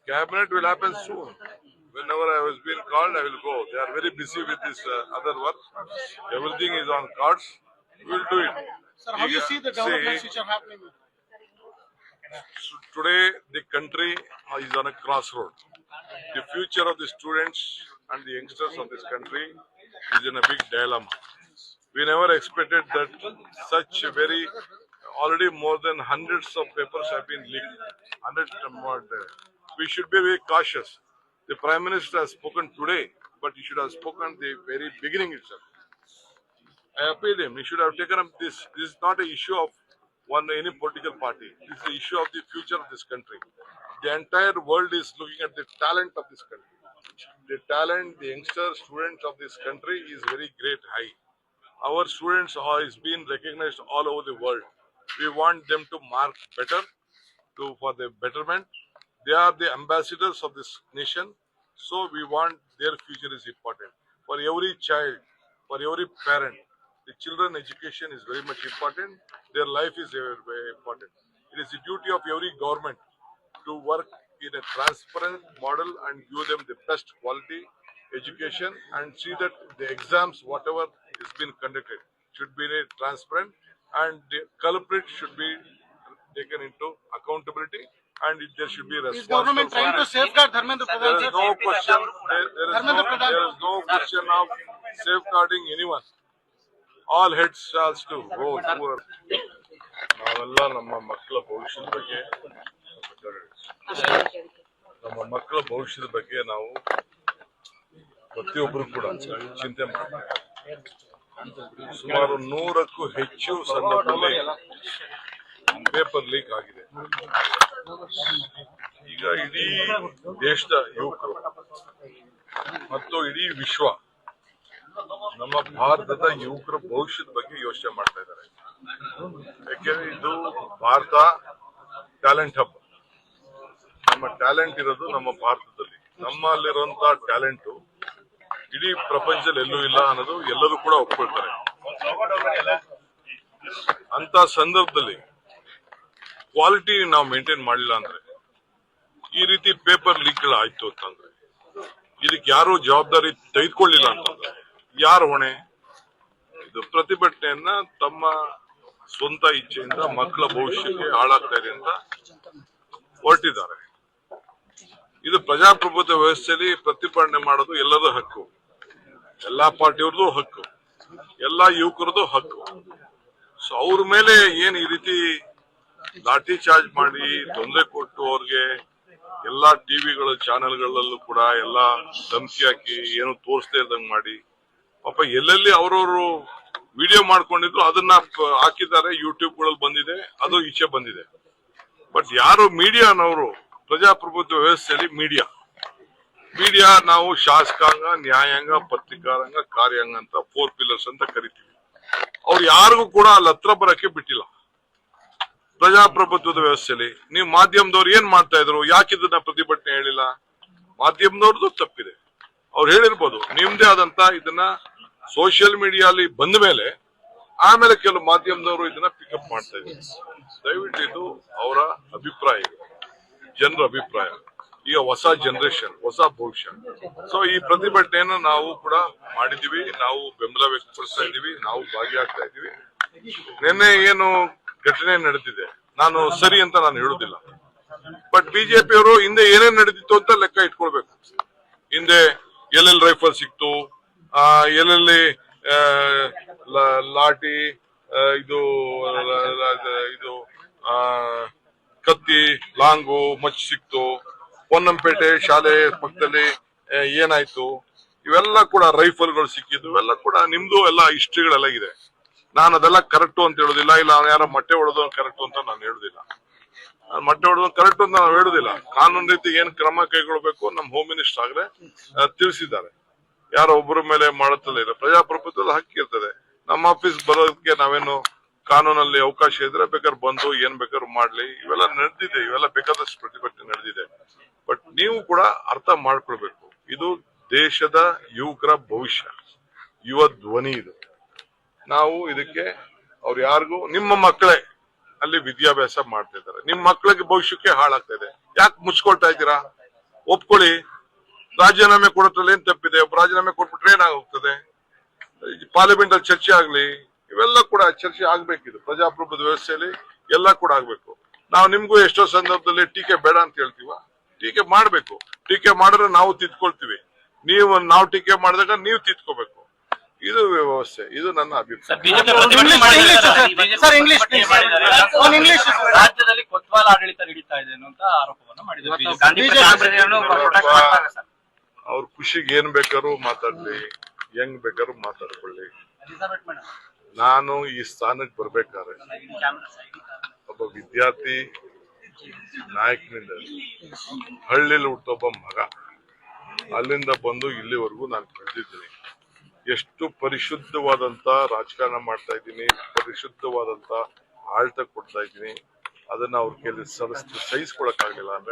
Cabinet will happen soon. Whenever I was being called, I will go. They are very busy with this other work. Everything is on cards. We will do it. Sir, how do you see the developments which are happening? Today, the country is on a crossroad. The future of the students and the youngsters of this country is in a big dilemma. We never expected that such a very, already more than hundreds of papers have been leaked. Hundreds and more there. We should be very cautious. The Prime Minister has spoken today, but he should have spoken the very beginning itself. I appeal him. He should have taken up this. This is not an issue of any political party. This is the issue of the future of this country. The entire world is looking at the talent of this country. The talent, the youngsters, students of this country is very great high. Our students is being recognized all over the world. We want them to mark better for the betterment. They are the ambassadors of this nation. So we want their future is important. For every child, for every parent, the children education is very much important. Their life is very, very important. It is the duty of every government to work in a transparent model and give them the best quality education and see that the exams, whatever is being conducted, should be transparent and the culprit should be taken into accountability and there should be responsible. Is government trying to safeguard Dharmendra Pradhan? There is no question. There is no question of safeguarding anyone. All heads shall to go over. ನಾವೆಲ್ಲ ನಮ್ಮ ಮಕ್ಕಳ ಭವಿಷ್ಯದ ಬಗ್ಗೆ ನಾವು ಪ್ರತಿಯೊಬ್ಬರು ಕೂಡ ಚಿಂತೆ ಮಾಡಬೇಕು. ಸುಮಾರು 100ಕ್ಕೂ ಹೆಚ್ಚು ಸಂದರ್ಭದಲ್ಲಿ ಪೇಪರ್ ಲೀಕ್ ಆಗಿದೆ. ಈಗ ಇಡೀ ದೇಶದ ಯುವಕರು ಮತ್ತು ಇಡೀ ವಿಶ್ವ ನಮ್ಮ ಭಾರತದ ಯುವಕರ ಭವಿಷ್ಯದ ಬಗ್ಗೆ ಯೋಚನೆ ಮಾಡ್ತಾ ಇದ್ದಾರೆ. ಯಾಕೆಂದ್ರೆ ಇದು ಭಾರತ ಟ್ಯಾಲೆಂಟ್ ಹಬ್. ನಮ್ಮ ಟ್ಯಾಲೆಂಟ್ ಇರೋದು ನಮ್ಮ ಭಾರತದಲ್ಲಿ. ನಮ್ಮಲ್ಲಿರುವಂತಹ ಟ್ಯಾಲೆಂಟ್ ಇಡೀ ಪ್ರಪಂಚದಲ್ಲಿ ಎಲ್ಲೂ ಇಲ್ಲ ಅನ್ನೋದು ಎಲ್ಲರೂ ಕೂಡ ಒಪ್ಕೊಳ್ತಾರೆ. ಅಂತ ಸಂದರ್ಭದಲ್ಲಿ ಕ್ವಾಲಿಟಿ ನಾವು ಮೇಂಟೈನ್ ಮಾಡಲಿಲ್ಲ ಅಂದ್ರೆ, ಈ ರೀತಿ ಪೇಪರ್ ಲೀಕ್ಗಳು ಆಯ್ತು ಅಂತಂದ್ರೆ, ಇದಕ್ಕೆ ಯಾರು ಜವಾಬ್ದಾರಿ ತೆಗೆದುಕೊಳ್ಳಿಲ್ಲ ಅಂತಂದ್ರೆ ಯಾರು ಹೊಣೆ? ಇದು ಪ್ರತಿಭಟನೆಯನ್ನ ತಮ್ಮ ಸ್ವಂತ ಇಚ್ಛೆಯಿಂದ ಮಕ್ಕಳ ಭವಿಷ್ಯಕ್ಕೆ ಹಾಳಾಗ್ತಾ ಇದೆ ಅಂತ ಹೊರಟಿದ್ದಾರೆ. ಇದು ಪ್ರಜಾಪ್ರಭುತ್ವ ವ್ಯವಸ್ಥೆಯಲ್ಲಿ ಪ್ರತಿಭಟನೆ ಮಾಡೋದು ಎಲ್ಲರ ಹಕ್ಕು, ಎಲ್ಲಾ ಪಾರ್ಟಿಯವ್ರದ್ದು ಹಕ್ಕು, ಎಲ್ಲಾ ಯುವಕರದ್ದು ಹಕ್ಕು. ಸೊ ಅವ್ರ ಮೇಲೆ ಏನ್ ಈ ರೀತಿ ಲಾಠಿ ಚಾರ್ಜ್ ಮಾಡಿ ತೊಂದರೆ ಕೊಟ್ಟು ಅವ್ರಿಗೆ ಎಲ್ಲಾ ಟಿವಿಗಳ ಚಾನೆಲ್ಗಳಲ್ಲೂ ಕೂಡ ಎಲ್ಲಾ ಧಮಕಿ ಹಾಕಿ ಏನು ತೋರಿಸದೇ ಇದ್ದಂಗೆ ಮಾಡಿ, ಪಾಪ ಎಲ್ಲೆಲ್ಲಿ ಅವ್ರವ್ರು ವಿಡಿಯೋ ಮಾಡ್ಕೊಂಡಿದ್ರು ಅದನ್ನ ಹಾಕಿದ್ದಾರೆ. ಯೂಟ್ಯೂಬ್ ಗಳಲ್ಲಿ ಬಂದಿದೆ, ಅದು ಈಚೆ ಬಂದಿದೆ. ಬಟ್ ಯಾರು ಮೀಡಿಯಾನವರು, ಪ್ರಜಾಪ್ರಭುತ್ವ ವ್ಯವಸ್ಥೆಯಲ್ಲಿ ಮೀಡಿಯಾ ನಾವು ಶಾಸಕಾಂಗ, ನ್ಯಾಯಾಂಗ, ಪತ್ರಿಕಾರಂಗ, ಕಾರ್ಯಾಂಗ ಅಂತ 4 ಪಿಲ್ಲರ್ಸ್ ಅಂತ ಕರಿತೀವಿ. ಅವ್ರು ಯಾರಿಗೂ ಕೂಡ ಅಲ್ಲಿ ಹತ್ರ ಬರಕ್ಕೆ ಬಿಟ್ಟಿಲ್ಲ. ಪ್ರಜಾಪ್ರಭುತ್ವದ ವ್ಯವಸ್ಥೆಯಲ್ಲಿ ನೀವು ಮಾಧ್ಯಮದವ್ರು ಏನ್ ಮಾಡ್ತಾ ಇದ್ರು? ಯಾಕಿದನ್ನ ಪ್ರತಿಭಟನೆ ಹೇಳಿಲ್ಲ? ಮಾಧ್ಯಮದವ್ರದ್ದು ತಪ್ಪಿದೆ. ಅವ್ರು ಹೇಳಿರ್ಬೋದು. ನಿಮ್ದೇ ಆದಂತ ಇದನ್ನ ಸೋಷಿಯಲ್ ಮೀಡಿಯಾಲಿ ಬಂದ ಮೇಲೆ ಆಮೇಲೆ ಕೆಲವು ಮಾಧ್ಯಮದವರು ಇದನ್ನ ಪಿಕಪ್ ಮಾಡ್ತಾ ಇದ್ದಾರೆ. ದಯವಿಟ್ಟು ಇದು ಅವರ ಅಭಿಪ್ರಾಯ, ಜನರ ಅಭಿಪ್ರಾಯ. ಈಗ ಹೊಸ ಜನರೇಷನ್, ಹೊಸ ಭವಿಷ್ಯ. ಸೊ ಈ ಪ್ರತಿಭಟನೆಯನ್ನು ನಾವು ಕೂಡ ಮಾಡಿದೀವಿ, ನಾವು ಬೆಂಬಲ ವ್ಯಕ್ತಪಡಿಸ್ತಾ ಇದೀವಿ, ನಾವು ಭಾಗಿಯಾಗ್ತಾ ಇದೀವಿ. ನಿನ್ನೆ ಏನು ಘಟನೆ ನಡೆದಿದೆ, ನಾನು ಸರಿ ಅಂತ ನಾನು ಹೇಳುದಿಲ್ಲ. ಬಟ್ ಬಿಜೆಪಿಯವರು ಹಿಂದೆ ಏನೇನ್ ನಡೆದಿತ್ತು ಅಂತ ಲೆಕ್ಕ ಇಟ್ಕೊಳ್ಬೇಕು. ಹಿಂದೆ ಎಲ್ಲೆಲ್ಲಿ ರೈಫಲ್ ಸಿಕ್ತು, ಎಲ್ಲೆಲ್ಲಿ ಲಾಠಿ, ಇದು ಕತ್ತಿ, ಲಾಂಗು, ಮಚ್ಚು ಸಿಕ್ತು, ಪೊನ್ನಂಪೇಟೆ ಶಾಲೆ ಪಕ್ಕದಲ್ಲಿ ಏನಾಯ್ತು, ಇವೆಲ್ಲ ಕೂಡ ರೈಫಲ್ಗಳು ಸಿಕ್ಕಿದ್ದು, ಇವೆಲ್ಲ ಕೂಡ ನಿಮ್ದು ಎಲ್ಲ ಹಿಸ್ಟ್ರಿಗಳೆಲ್ಲ ಇದೆ. ನಾನು ಅದೆಲ್ಲ ಕರೆಕ್ಟು ಅಂತ ಹೇಳುದಿಲ್ಲ, ಇಲ್ಲ ಯಾರೋ ಮೊಟ್ಟೆ ಹೊಡೆದು ಕರೆಕ್ಟು ಅಂತ ನಾನು ಹೇಳುದಿಲ್ಲ. ಮೊಟ್ಟೆ ಹೊಡೆದು ಕರೆಕ್ಟು ಅಂತ ನಾವು ಹೇಳುದಿಲ್ಲ. ಕಾನೂನು ರೀತಿ ಏನ್ ಕ್ರಮ ಕೈಗೊಳ್ಬೇಕು ನಮ್ಮ ಹೋಮ್ ಮಿನಿಸ್ಟರ್ ಆಗ್ರೆ ತಿಳಿಸಿದ್ದಾರೆ. ಯಾರೋ ಒಬ್ಬರ ಮೇಲೆ ಮಾಡುತ್ತಲೇ ಇಲ್ಲ. ಪ್ರಜಾಪ್ರಭುತ್ವದ ಹಕ್ಕಿ ಇರ್ತದೆ. ನಮ್ಮ ಆಫೀಸ್ ಬರೋದಕ್ಕೆ ನಾವೇನು ಕಾನೂನಲ್ಲಿ ಅವಕಾಶ ಇದ್ರೆ ಬೇಕಾದ್ರೆ ಬಂದು ಏನ್ ಬೇಕಾದ್ರು ಮಾಡ್ಲಿ. ಇವೆಲ್ಲ ನಡೆದಿದೆ, ಇವೆಲ್ಲ ಬೇಕಾದಷ್ಟು ಪ್ರತಿಭಟನೆ ನಡೆದಿದೆ. ಬಟ್ ನೀವು ಕೂಡ ಅರ್ಥ ಮಾಡ್ಕೊಳ್ಬೇಕು, ಇದು ದೇಶದ ಯುವಕರ ಭವಿಷ್ಯ, ಯುವ ಧ್ವನಿ ಇದು. ನಾವು ಇದಕ್ಕೆ ಅವ್ರು ಯಾರಿಗೂ, ನಿಮ್ಮ ಮಕ್ಕಳೇ ಅಲ್ಲಿ ವಿದ್ಯಾಭ್ಯಾಸ ಮಾಡ್ತಾ ಇದ್ದಾರೆ, ನಿಮ್ ಮಕ್ಕಳಿಗೆ ಭವಿಷ್ಯಕ್ಕೆ ಹಾಳಾಗ್ತಾ ಇದೆ. ಯಾಕೆ ಮುಚ್ಕೊಳ್ತಾ ಇದ್ದೀರಾ? ಒಪ್ಕೊಳ್ಳಿ. ರಾಜೀನಾಮೆ ಕೊಡೋದ್ರಲ್ಲಿ ಏನ್ ತಪ್ಪಿದೆ? ಒಬ್ಬ ರಾಜೀನಾಮೆ ಕೊಟ್ಬಿಟ್ರೆ ಏನಾಗೋಗ್ತದೆ? ಪಾರ್ಲಿಮೆಂಟ್ ಅಲ್ಲಿ ಚರ್ಚೆ ಆಗ್ಲಿ, ಇವೆಲ್ಲ ಕೂಡ ಚರ್ಚೆ ಆಗ್ಬೇಕಿದೆ. ಪ್ರಜಾಪ್ರಭುತ್ವ ವ್ಯವಸ್ಥೆಯಲ್ಲಿ ಎಲ್ಲ ಕೂಡ ಆಗ್ಬೇಕು. ನಾವು ನಿಮ್ಗೂ ಎಷ್ಟೋ ಸಂದರ್ಭದಲ್ಲಿ ಟೀಕೆ ಬೇಡ ಅಂತ ಹೇಳ್ತೀವ. ಟೀಕೆ ಮಾಡ್ಬೇಕು. ಟೀಕೆ ಮಾಡಿದ್ರೆ ನಾವು ತಿದ್ಕೊಳ್ತೀವಿ. ನಾವು ಟೀಕೆ ಮಾಡಿದಾಗ ನೀವು ತಿದ್ಕೋಬೇಕು. ಇದು ವ್ಯವಸ್ಥೆ. ಇದು ನನ್ನ ಅಭಿಪ್ರಾಯ. ಸರ್ ಇಂಗ್ಲಿಷ್ ಆನ್ ಇಂಗ್ಲಿಷ್ ರಾಜ್ಯದಲ್ಲಿ ಕೊತ್ವಾಲ್ ಆಡಳಿತ ನಡೀತಾ ಇದೆ ಅನ್ನುವಂತ ಆರೋಪವನ್ನು ಮಾಡಿದ್ದಾರೆ. ಅವ್ರ ಖುಷಿಗೆ ಏನ್ ಬೇಕಾದ್ರೂ ಮಾತಾಡ್ಲಿ, ಹೆಂಗ್ ಬೇಕಾದ್ರೂ ಮಾತಾಡ್ಕೊಳ್ಳಿ. ನಾನು ಈ ಸ್ಥಾನಕ್ಕೆ ಬರ್ಬೇಕಾದ್ರೆ ಒಬ್ಬ ವಿದ್ಯಾರ್ಥಿ ನಾಯಕನಿಂದ ಹಳ್ಳಿಲಿ ಹುಟ್ಟೊಬ್ಬ ಮಗ, ಅಲ್ಲಿಂದ ಬಂದು ಇಲ್ಲಿವರೆಗೂ ನಾನು ಬೆಳೆದಿದ್ದೀನಿ. ಎಷ್ಟು ಪರಿಶುದ್ಧವಾದಂತ ರಾಜಕಾರಣ ಮಾಡ್ತಾ ಇದ್ದೀನಿ, ಪರಿಶುದ್ಧವಾದಂತ ಆಡಳಿತ ಕೊಡ್ತಾ ಇದ್ದೀನಿ. ಅದನ್ನ ಅವ್ರ ಕೈಲಿ ಸಹಿಸ್ಕೊಳಕ್ ಆಗ್ಲಿಲ್ಲ ಅಂದ್ರೆ